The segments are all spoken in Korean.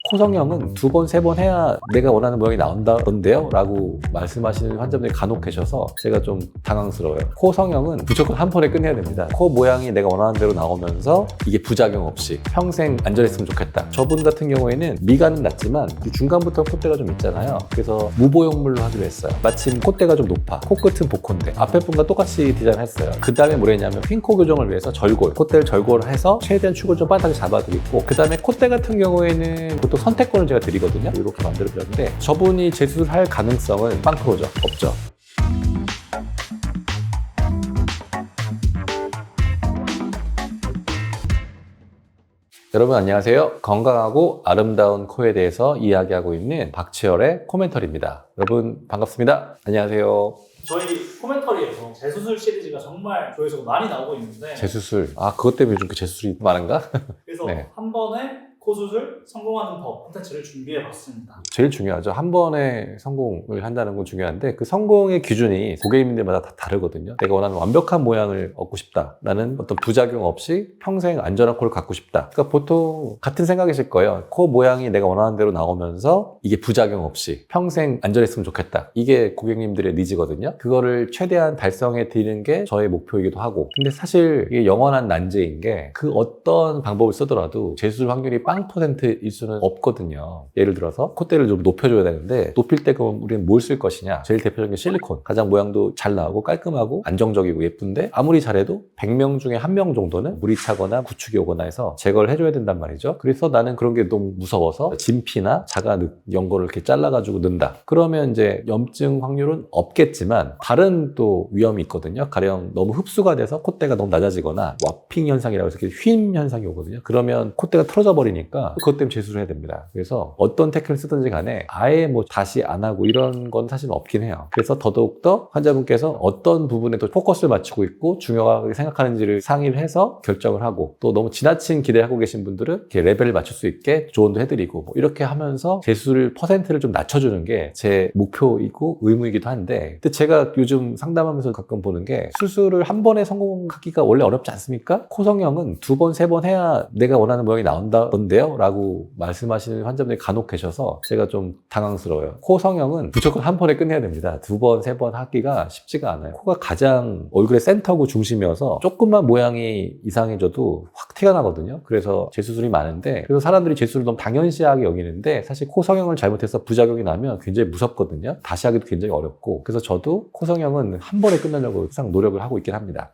코 성형은 2번, 3번 해야 내가 원하는 모양이 나온다던데요? 라고 말씀하시는 환자분들이 간혹 계셔서 제가 좀 당황스러워요. 코 성형은 무조건 한 번에 끝내야 됩니다. 코 모양이 내가 원하는 대로 나오면서 이게 부작용 없이 평생 안전했으면 좋겠다. 저분 같은 경우에는 미간은 낮지만 중간부터 콧대가 좀 있잖아요. 그래서 무보형물로 하기로 했어요. 마침 콧대가 좀 높아. 코끝은 복코인데 앞에 분과 똑같이 디자인했어요. 그 다음에 뭘 했냐면 핑코 교정을 위해서 절골, 콧대를 절골해서 최대한 축을 좀 빠르게 잡아드리고, 그 다음에 콧대 같은 경우에는 보통 선택권을 제가 드리거든요. 이렇게 만들어드렸는데 저분이 재수술할 가능성은 0%죠. 없죠. 여러분 안녕하세요. 건강하고 아름다운 코에 대해서 이야기하고 있는 박치열의 코멘터리입니다. 여러분 반갑습니다. 안녕하세요. 저희 코멘터리에서 재수술 시리즈가 정말 조회수가 많이 나오고 있는데, 재수술. 그것 때문에 요즘 그 재수술이 많은가? 그래서 네. 한 번에 코수술 성공하는 법 콘텐츠를 준비해 봤습니다. 제일 중요하죠. 한 번에 성공을 한다는 건 중요한데 그 성공의 기준이 고객님들마다 다 다르거든요. 내가 원하는 완벽한 모양을 얻고 싶다라는 어떤 부작용 없이 평생 안전한 코를 갖고 싶다. 그러니까 보통 같은 생각이실 거예요. 코 모양이 내가 원하는 대로 나오면서 이게 부작용 없이 평생 안전했으면 좋겠다. 이게 고객님들의 니즈거든요. 그거를 최대한 달성해 드리는 게 저의 목표이기도 하고, 근데 사실 이게 영원한 난제인 게 그 어떤 방법을 쓰더라도 재수술 확률이 0%일 수는 없거든요. 예를 들어서 콧대를 좀 높여줘야 되는데 높일 때 그럼 우리는 뭘 쓸 것이냐? 제일 대표적인 게 실리콘. 가장 모양도 잘 나오고 깔끔하고 안정적이고 예쁜데 아무리 잘해도 100명 중에 1명 정도는 물이 차거나 구축이 오거나 해서 제거를 해줘야 된단 말이죠. 그래서 나는 그런 게 너무 무서워서 진피나 자가 연고를 이렇게 잘라가지고 넣는다. 그러면 이제 염증 확률은 없겠지만 다른 또 위험이 있거든요. 가령 너무 흡수가 돼서 콧대가 너무 낮아지거나 와핑 현상이라고 해서 이렇게 휜 현상이 오거든요. 그러면 콧대가 틀어져 버리니까 그것 때문에 재수를 해야 됩니다. 그래서 어떤 테크닉을 쓰든지 간에 아예 뭐 다시 안 하고 이런 건 사실 없긴 해요. 그래서 더더욱더 환자분께서 어떤 부분에 또 포커스를 맞추고 있고 중요하게 생각하는지를 상의를 해서 결정을 하고, 또 너무 지나친 기대를 하고 계신 분들은 이렇게 레벨을 맞출 수 있게 조언도 해드리고 뭐 이렇게 하면서 재수술 퍼센트를 좀 낮춰주는 게 제 목표이고 의무이기도 한데, 근데 제가 요즘 상담하면서 가끔 보는 게 수술을 한 번에 성공하기가 원래 어렵지 않습니까? 코 성형은 2번, 3번 해야 내가 원하는 모양이 나온다던데요? 라고 말씀하시는 환자분들이 간혹 계셔서 제가 좀 당황스러워요. 코 성형은 무조건 한 번에 끝내야 됩니다. 2번, 3번 하기가 쉽지가 않아요. 코가 가장 얼굴의 센터고 중심이어서 조금만 모양이 이상해져도 확 티가 나거든요. 그래서 재수술이 많은데, 그래서 사람들이 재수술을 너무 당연시하게 여기는데 사실 코 성형을 잘못해서 부작용이 나면 굉장히 무섭거든요. 다시 하기도 굉장히 어렵고, 그래서 저도 코 성형은 한 번에 끝내려고 항상 노력을 하고 있긴 합니다.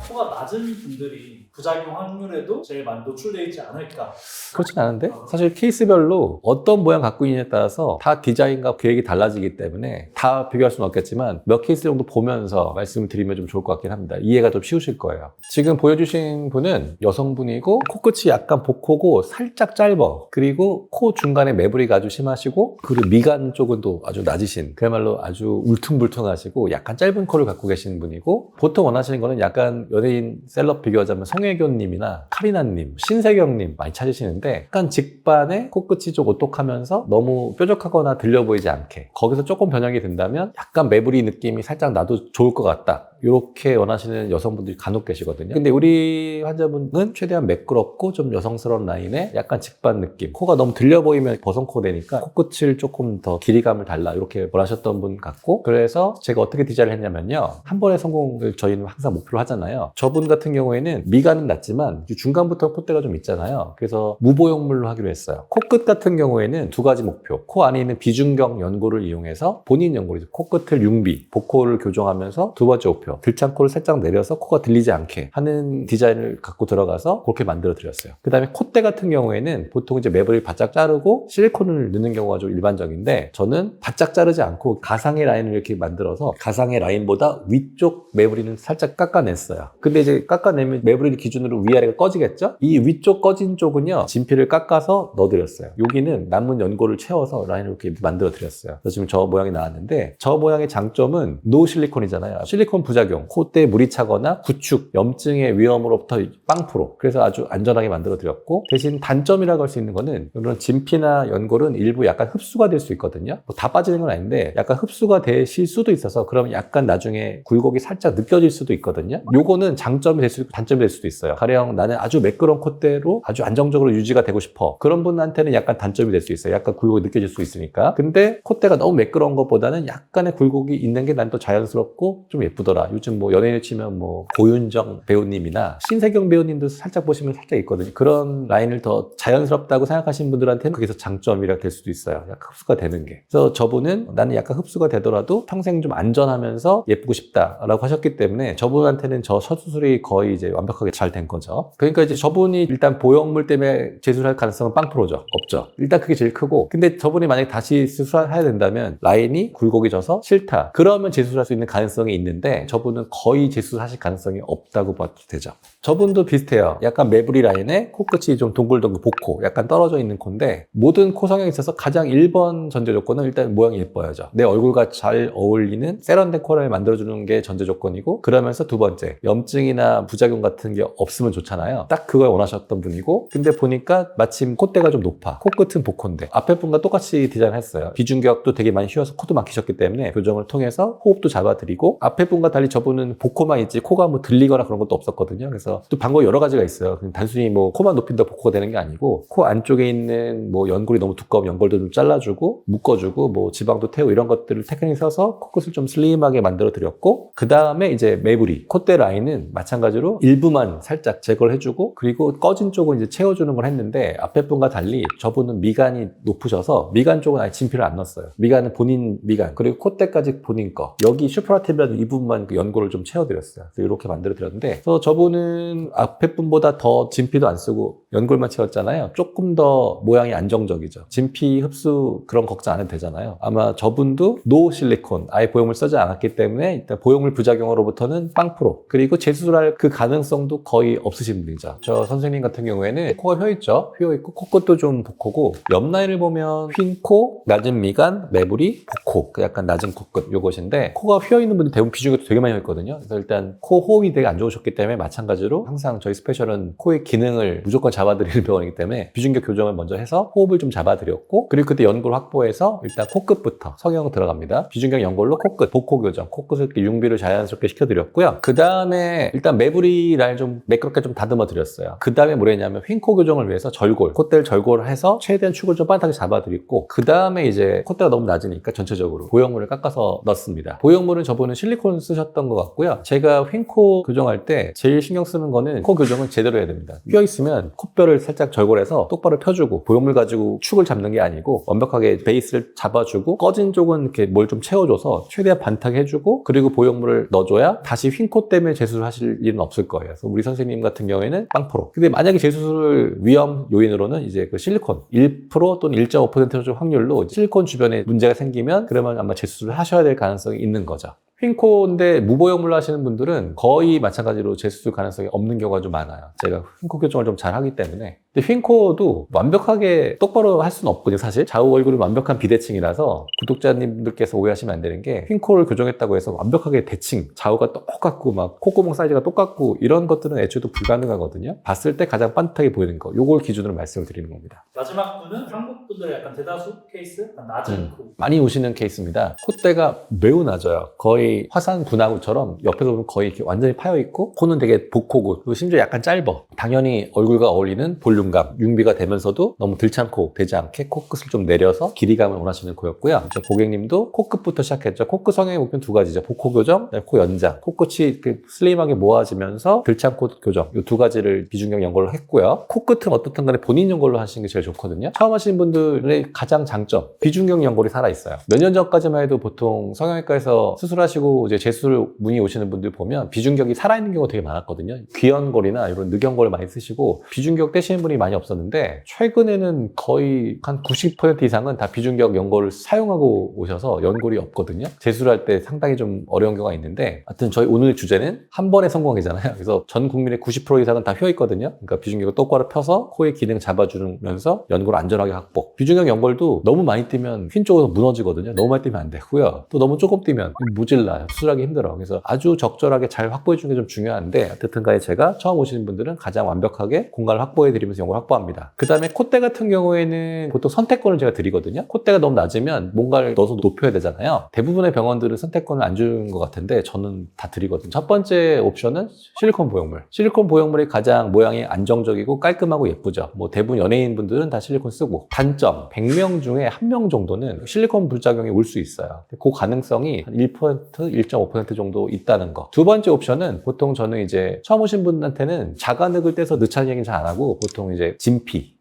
코가 낮은 분들이 부작용 확률에도 제일 많이 노출되어 있지 않을까. 그렇진 않은데 사실 케이스별로 어떤 모양 갖고 있느냐에 따라서 다 디자인과 계획이 달라지기 때문에 다 비교할 수는 없겠지만 몇 케이스 정도 보면서 말씀을 드리면 좀 좋을 것 같긴 합니다. 이해가 좀 쉬우실 거예요. 지금 보여주신 분은 여성분이고 코끝이 약간 복코고 살짝 짧아. 그리고 코 중간에 매부리가 아주 심하시고, 그리고 미간 쪽은 또 아주 낮으신, 그야말로 아주 울퉁불퉁하시고 약간 짧은 코를 갖고 계신 분이고, 보통 원하시는 거는 약간 연예인 셀럽 비교하자면 송혜교님이나 카리나님, 신세경님 많이 찾으시는데, 약간 직반에 코끝이 좀 오똑하면서 너무 뾰족하거나 들려 보이지 않게, 거기서 조금 변형이 된다면 약간 매부리 느낌이 살짝 나도 좋을 것 같다, 이렇게 원하시는 여성분들이 간혹 계시거든요. 근데 우리 환자분은 최대한 매끄럽고 좀 여성스러운 라인에 약간 직반 느낌, 코가 너무 들려 보이면 버선코 되니까 코끝을 조금 더 길이감을 달라, 이렇게 원하셨던 분 같고, 그래서 제가 어떻게 디자인을 했냐면요, 한 번의 성공을 저희는 항상 목표로 하잖아요. 저분 같은 경우에는 미간은 낮지만 중간부터 콧대가 좀 있잖아요. 그래서 무보형물로 하기로 했어요. 코끝 같은 경우에는 2가지 목표. 코 안에 있는 비중경 연고를 이용해서 본인 연고를, 코끝을 융비, 복코를 교정하면서 2번째 목표, 들창코를 살짝 내려서 코가 들리지 않게 하는 디자인을 갖고 들어가서 그렇게 만들어 드렸어요. 그 다음에 콧대 같은 경우에는 보통 이제 매부리를 바짝 자르고 실리콘을 넣는 경우가 좀 일반적인데, 저는 바짝 자르지 않고 가상의 라인을 이렇게 만들어서 가상의 라인보다 위쪽 매부리는 살짝 깎아냈어요. 근데 이제 깎아내면 매부리를 기준으로 위아래가 꺼지겠죠? 이 위쪽 꺼진 쪽은요, 진피를 깎아서 넣어드렸어요. 여기는 남은 연고를 채워서 라인을 이렇게 만들어 드렸어요. 그래서 지금 저 모양이 나왔는데, 저 모양의 장점은 노 실리콘이잖아요. 실리콘 부작 부작용, 콧대에 물이 차거나 구축, 염증의 위험으로부터 빵프로. 그래서 아주 안전하게 만들어 드렸고, 대신 단점이라고 할 수 있는 거는 이런 진피나 연골은 일부 약간 흡수가 될 수 있거든요. 뭐다 빠지는 건 아닌데 약간 흡수가 되실 수도 있어서 그럼 약간 나중에 굴곡이 살짝 느껴질 수도 있거든요. 요거는 장점이 될 수 있고 단점이 될 수도 있어요. 가령 나는 아주 매끄러운 콧대로 아주 안정적으로 유지가 되고 싶어. 그런 분한테는 약간 단점이 될 수 있어요. 약간 굴곡이 느껴질 수 있으니까. 근데 콧대가 너무 매끄러운 것보다는 약간의 굴곡이 있는 게 난 또 자연스럽고 좀 예쁘더라. 요즘 뭐 연예인을 치면 뭐 고윤정 배우님이나 신세경 배우님도 살짝 보시면 살짝 있거든요. 그런 라인을 더 자연스럽다고 생각하시는 분들한테는 그게 더 장점이라 될 수도 있어요. 약간 흡수가 되는 게. 그래서 저분은 나는 약간 흡수가 되더라도 평생 좀 안전하면서 예쁘고 싶다라고 하셨기 때문에 저분한테는 저 수술이 거의 이제 완벽하게 잘 된 거죠. 그러니까 이제 저분이 일단 보형물 때문에 재수술할 가능성은 빵프로죠. 없죠. 일단 그게 제일 크고. 근데 저분이 만약에 다시 수술해야 된다면 라인이 굴곡이 져서 싫다. 그러면 재수술할 수 있는 가능성이 있는데 저분은 거의 재수술하실 가능성이 없다고 봐도 되죠. 저분도 비슷해요. 약간 매부리 라인에 코끝이 좀 동글동글 복코, 약간 떨어져 있는 코인데 모든 코 성형에 있어서 가장 1번 전제 조건은 일단 모양이 예뻐야죠. 내 얼굴과 잘 어울리는 세련된 코를 만들어주는 게 전제 조건이고, 그러면서 두 번째, 염증이나 부작용 같은 게 없으면 좋잖아요. 딱 그걸 원하셨던 분이고, 근데 보니까 마침 콧대가 좀 높아. 코끝은 복코인데 앞에 분과 똑같이 디자인했어요. 비중격도 되게 많이 휘어서 코도 막히셨기 때문에 교정을 통해서 호흡도 잡아드리고, 앞에 분과 달리 저분은 복코만 있지 코가 뭐 들리거나 그런 것도 없었거든요. 그래서 또 방법이 여러 가지가 있어요. 그냥 단순히 뭐 코만 높인다고 복코가 되는 게 아니고, 코 안쪽에 있는 뭐 연골이 너무 두꺼우면 연골도 좀 잘라주고 묶어주고 뭐 지방도 태우고 이런 것들을 테크닉 써서 코끝을 좀 슬림하게 만들어 드렸고, 그 다음에 이제 매부리 콧대 라인은 마찬가지로 일부만 살짝 제거를 해주고, 그리고 꺼진 쪽은 이제 채워주는 걸 했는데, 앞에 분과 달리 저분은 미간이 높으셔서 미간 쪽은 아예 진피를 안 넣었어요. 미간은 본인 미간, 그리고 콧대까지 본인 거, 여기 슈퍼라티브라는 이 부분만 그 연골을 좀 채워드렸어요. 그래서 이렇게 만들어 드렸는데, 그래서 저분은 앞에 분보다 더 진피도 안 쓰고 연골만 채웠잖아요. 조금 더 모양이 안정적이죠. 진피 흡수 그런 걱정 안 해도 되잖아요. 아마 저분도 노 실리콘, 아예 보형물 쓰지 않았기 때문에 일단 보형물 부작용으로부터는 빵프로, 그리고 재수술할 그 가능성도 거의 없으신 분이죠. 저 선생님 같은 경우에는 코가 휘어있죠. 휘어있고 코끝도 좀 복코고, 옆 라인을 보면 휜 코, 낮은 미간, 매부리, 복코, 그 약간 낮은 코끝 요것인데, 코가 휘어있는 분들 대부분 비중이 되게 많이 휘어있거든요. 그래서 일단 코 호흡이 되게 안 좋으셨기 때문에 마찬가지로 항상 저희 스페셜은 코의 기능을 무조건 잡아드리는 병원이기 때문에 비중격 교정을 먼저 해서 호흡을 좀 잡아드렸고, 그리고 그때 연골 확보해서 일단 코끝부터 성형 들어갑니다. 비중격 연골로 코끝, 복코 교정, 코끝을 이렇게 융비를 자연스럽게 시켜드렸고요. 그 다음에 일단 매부리 라인 좀 매끄럽게 좀 다듬어 드렸어요. 그 다음에 뭘 했냐면 휜코 교정을 위해서 절골, 콧대를 절골을 해서 최대한 축을 좀 빠듯하게 잡아드리고, 그 다음에 이제 콧대가 너무 낮으니까 전체적으로 보형물을 깎아서 넣습니다. 보형물은 저분은 실리콘 쓰셨던 것 같고요. 제가 휜코 교정할 때 제일 신경 쓰는 거는 코 교정은 제대로 해야 됩니다. 휘어있으면 콧뼈를 살짝 절골해서 똑바로 펴주고, 보형물 가지고 축을 잡는 게 아니고 완벽하게 베이스를 잡아주고, 꺼진 쪽은 이렇게 뭘 좀 채워줘서 최대한 반타게 해주고, 그리고 보형물을 넣어줘야 다시 휜 코 때문에 재수술 하실 일은 없을 거예요. 그래서 우리 선생님 같은 경우에는 빵프로. 근데 만약에 재수술 위험 요인으로는 이제 그 실리콘 1% 또는 1.5% 확률로 실리콘 주변에 문제가 생기면 그러면 아마 재수술을 하셔야 될 가능성이 있는 거죠. 휜코인데 무보형물로 하시는 분들은 거의 마찬가지로 재수술 가능성이 없는 경우가 좀 많아요. 제가 휜코 교정을 좀 잘 하기 때문에. 근데 휜코도 완벽하게 똑바로 할 수는 없거든요, 사실. 좌우 얼굴이 완벽한 비대칭이라서 구독자님들께서 오해하시면 안 되는 게, 휜코를 교정했다고 해서 완벽하게 대칭, 좌우가 똑같고 막 콧구멍 사이즈가 똑같고 이런 것들은 애초에도 불가능하거든요. 봤을 때 가장 반듯하게 보이는 거, 요걸 기준으로 말씀을 드리는 겁니다. 마지막 분은 한국 분들 약간 대다수 케이스 낮은 코. 많이 오시는 케이스입니다. 콧대가 매우 낮아요. 거의 화산 분화구처럼 옆에서 보면 거의 이렇게 완전히 파여있고, 코는 되게 복코고, 그리고 심지어 약간 짧아. 당연히 얼굴과 어울리는 볼륨감, 융비가 되면서도 너무 들창코 되지 않게 코끝을 좀 내려서 길이감을 원하시는 코였고요. 저 고객님도 코끝부터 시작했죠. 코끝 성형의 목표는 두 가지죠. 복코 교정, 코 연장. 코끝이 이렇게 슬림하게 모아지면서 들창코 교정, 이 두 가지를 비중격 연골로 했고요. 코끝은 어떻든 간에 본인 연골로 하시는 게 제일 좋거든요. 처음 하시는 분들의 가장 장점, 비중격 연골이 살아있어요. 몇 년 전까지만 해도 보통 성형외과에서 수술하시고 이제 재수술 문의 오시는 분들 보면 비중격이 살아있는 경우가 되게 많았거든요. 귀연골이나 이런 늑연골을 많이 쓰시고, 비중격 떼시는 분이 분이 많이 없었는데 최근에는 거의 한 90% 이상은 다 비중격 연골을 사용하고 오셔서 연골이 없거든요. 재수를 할 때 상당히 좀 어려운 경우가 있는데 하여튼 저희 오늘 주제는 한 번에 성공하기잖아요. 그래서 전 국민의 90% 이상은 다 휘어있거든요. 그러니까 비중격을 똑바로 펴서 코의 기능 잡아주면서 연골을 안전하게 확보. 비중격 연골도 너무 많이 뛰면 휜 쪽으로 무너지거든요. 너무 많이 뛰면 안 되고요. 또 너무 조금 뛰면 무질라요. 수술하기 힘들어. 그래서 아주 적절하게 잘 확보해 주는 게 좀 중요한데 어쨌든 간에 제가 처음 오시는 분들은 가장 완벽하게 공간을 확보해 드리면서 연골을 확보합니다. 그 다음에 콧대 같은 경우에는 보통 선택권을 제가 드리거든요. 콧대가 너무 낮으면 뭔가를 넣어서 높여야 되잖아요. 대부분의 병원들은 선택권을 안 주는 것 같은데 저는 다 드리거든요. 첫 번째 옵션은 실리콘 보형물. 실리콘 보형물이 가장 모양이 안정적이고 깔끔하고 예쁘죠. 뭐 대부분 연예인분들은 다 실리콘 쓰고 단점 100명 중에 1명 정도는 실리콘 부작용이 올 수 있어요. 그 가능성이 한 1%, 1.5% 정도 있다는 거. 두 번째 옵션은 보통 저는 이제 처음 오신 분한테는 자가늑을 떼서 넣자는 얘기는 잘 안 하고 보통 이제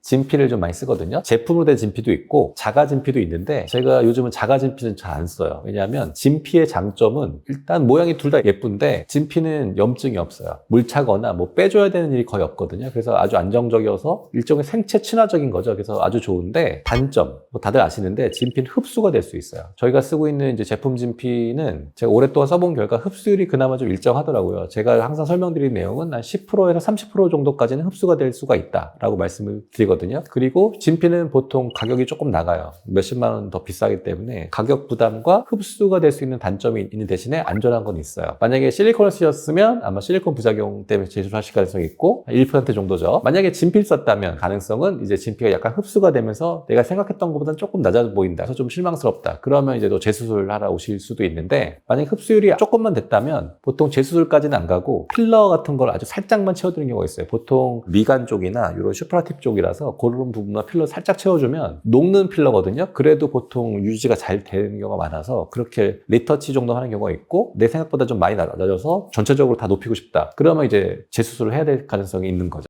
진피를 좀 많이 쓰거든요. 제품으로 된 진피도 있고 자가 진피도 있는데 제가 요즘은 자가 진피는 잘 안 써요. 왜냐하면 진피의 장점은 일단 모양이 둘 다 예쁜데 진피는 염증이 없어요. 물 차거나 뭐 빼줘야 되는 일이 거의 없거든요. 그래서 아주 안정적이어서 일종의 생체 친화적인 거죠. 그래서 아주 좋은데 단점 뭐 다들 아시는데 진피는 흡수가 될 수 있어요. 저희가 쓰고 있는 이제 제품 진피는 제가 오랫동안 써본 결과 흡수율이 그나마 좀 일정하더라고요. 제가 항상 설명드린 내용은 한 10%에서 30% 정도까지는 흡수가 될 수가 있다라고 말씀을 드리거든요. 그리고 진피는 보통 가격이 조금 나가요. 몇십만 원 더 비싸기 때문에 가격 부담과 흡수가 될 수 있는 단점이 있는 대신에 안전한 건 있어요. 만약에 실리콘을 쓰셨으면 아마 실리콘 부작용 때문에 재수하실 가능성이 있고 1% 정도죠. 만약에 진피를 썼다면 가능성은 이제 진피가 약간 흡수가 되면서 내가 생각했던 것보다는 조금 낮아 보인다. 그래서 좀 실망스럽다. 그러면 이제 또 재수술을 하러 오실 수도 있는데 만약 흡수율이 조금만 됐다면 보통 재수술까지는 안 가고 필러 같은 걸 아주 살짝만 채워드리는 경우가 있어요. 보통 미간 쪽이나 이런 슈프라팁 쪽이라서 그런 부분만 필러 살짝 채워주면 녹는 필러거든요. 그래도 보통 유지가 잘 되는 경우가 많아서 그렇게 리터치 정도 하는 경우가 있고 내 생각보다 좀 많이 낮아져서 전체적으로 다 높이고 싶다. 그러면 이제 재수술을 해야 될 가능성이 있는 거죠.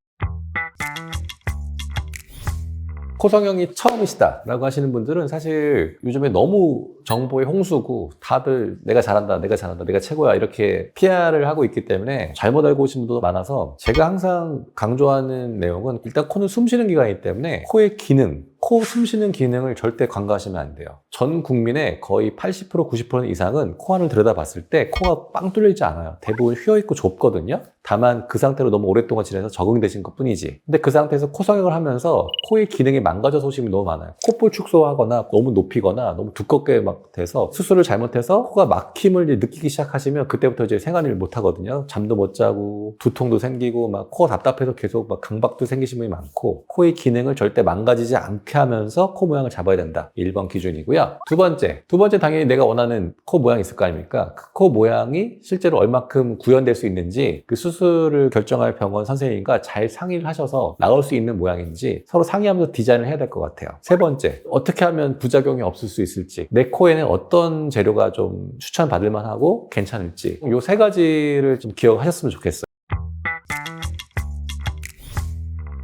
코 성형이 처음이시다 라고 하시는 분들은 사실 요즘에 너무 정보의 홍수고 다들 내가 잘한다, 내가 최고야 이렇게 PR을 하고 있기 때문에 잘못 알고 오신 분들도 많아서 제가 항상 강조하는 내용은 일단 코는 숨 쉬는 기관이기 때문에 코의 기능, 코 숨쉬는 기능을 절대 간과하시면 안 돼요. 전 국민의 거의 80% 90% 이상은 코 안을 들여다봤을 때 코가 빵 뚫리지 않아요. 대부분 휘어있고 좁거든요. 다만 그 상태로 너무 오랫동안 지내서 적응되신 것 뿐이지. 근데 그 상태에서 코 성형을 하면서 코의 기능이 망가져서 오시는 분이 너무 많아요. 콧볼 축소하거나 너무 높이거나 너무 두껍게 막 돼서 수술을 잘못해서 코가 막힘을 느끼기 시작하시면 그때부터 이제 생활을 못 하거든요. 잠도 못 자고 두통도 생기고 막 코가 답답해서 계속 막 강박도 생기신 분이 많고 코의 기능을 절대 망가지지 않게 하면서 코 모양을 잡아야 된다. 1번 기준이고요. 두 번째 당연히 내가 원하는 코 모양이 있을 거 아닙니까? 그 코 모양이 실제로 얼마큼 구현될 수 있는지 그 수술을 결정할 병원 선생님과 잘 상의를 하셔서 나올 수 있는 모양인지 서로 상의하면서 디자인을 해야 될 것 같아요. 세 번째, 어떻게 하면 부작용이 없을 수 있을지, 내 코에는 어떤 재료가 좀 추천받을 만하고 괜찮을지, 이 세 가지를 좀 기억하셨으면 좋겠어요.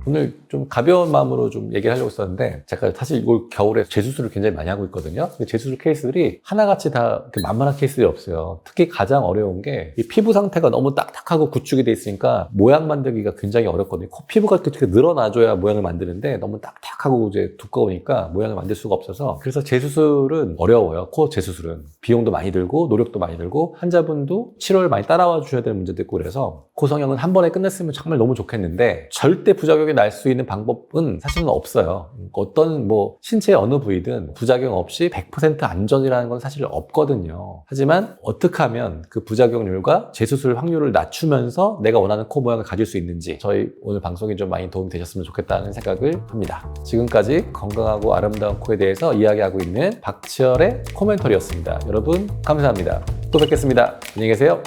오늘 좀 가벼운 마음으로 좀 얘기를 하려고 했었는데 제가 사실 올 겨울에 재수술을 굉장히 많이 하고 있거든요. 재수술 케이스들이 하나같이 다 만만한 케이스들이 없어요. 특히 가장 어려운 게 이 피부 상태가 너무 딱딱하고 구축이 돼 있으니까 모양 만들기가 굉장히 어렵거든요. 코 피부가 이렇게 늘어나줘야 모양을 만드는데 너무 딱딱하고 이제 두꺼우니까 모양을 만들 수가 없어서 그래서 재수술은 어려워요. 코 재수술은 비용도 많이 들고 노력도 많이 들고 환자분도 치료를 많이 따라와 주셔야 되는 문제도 있고 그래서 코 성형은 한 번에 끝냈으면 정말 너무 좋겠는데 절대 부작용이 날 수 있는 방법은 사실은 없어요. 어떤 뭐 신체의 어느 부위든 부작용 없이 100% 안전이라는 건 사실 없거든요. 하지만 어떻게 하면 그 부작용률과 재수술 확률을 낮추면서 내가 원하는 코 모양을 가질 수 있는지 저희 오늘 방송이 좀 많이 도움이 되셨으면 좋겠다는 생각을 합니다. 지금까지 건강하고 아름다운 코에 대해서 이야기하고 있는 박치열의 코멘터리였습니다. 여러분 감사합니다. 또 뵙겠습니다. 안녕히 계세요.